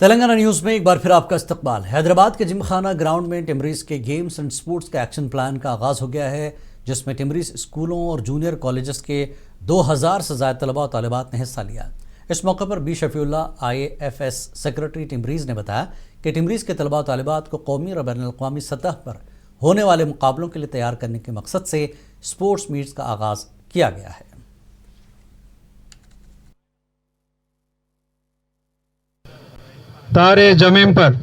Telangana news में एक बार फिर आपका इस्तकबाल। हैदराबाद के जिमखाना ग्राउंड में टिमरीज के गेम्स एंड स्पोर्ट्स का एक्शन प्लान का आगाज़ हो गया है, जिसमें टिमरीज स्कूलों और जूनियर कॉलेजेस के 2000 से ज़्यादा तलबा और तालिबात ने हिस्सा लिया। इस मौके पर बी शफीउल्ला IAFS सेक्रेटरी टिमरीज ने बताया कि टिमरीज के तलबा और तालिबात को कौमी और बैनुल अक़वामी सतह पर होने वाले मुकाबलों के लिए तैयार करने के मकसद से स्पोर्ट्स मीट्स का आगाज़ किया गया है। तारे जमीन पर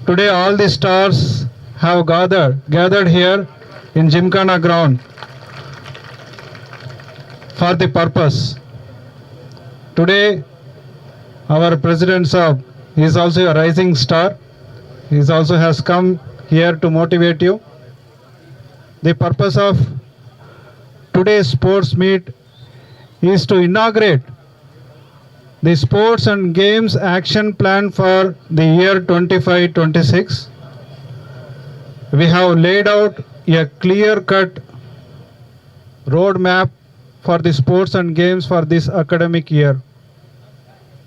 today all the stars have gathered here in Gymkhana ground for the purpose. Today our President Saab is also a rising star. He also has come here to motivate you. The purpose of today's sports meet is to inaugurate the sports and games action plan for the year 25-26. We have laid out a clear-cut roadmap for the sports and games for this academic year.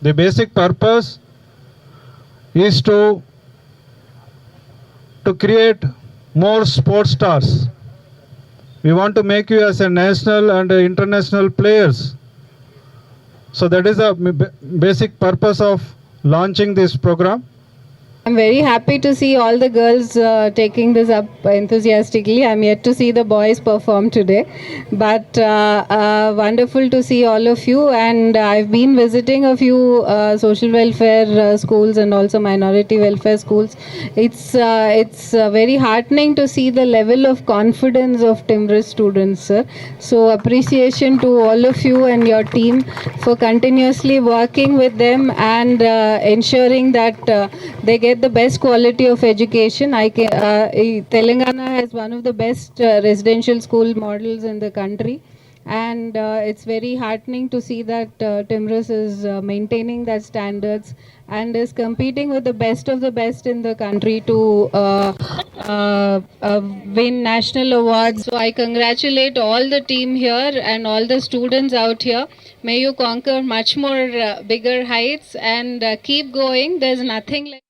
The basic purpose is to create more sports stars. We want to make you as a national and international players. So that is the basic purpose of launching this program. I'm very happy to see all the girls taking this up enthusiastically. I'm yet to see the boys perform today, but wonderful to see all of you. And I've been visiting a few social welfare schools and also minority welfare schools. It's very heartening to see the level of confidence of Timrez students, sir. So appreciation to all of you and your team for continuously working with them and ensuring that they get the best quality of education. Telangana has one of the best residential school models in the country, and it's very heartening to see that Timrez is maintaining that standards and is competing with the best of the best in the country to win national awards. So I congratulate all the team here and all the students out here. May you conquer much more bigger heights and keep going. There's nothing like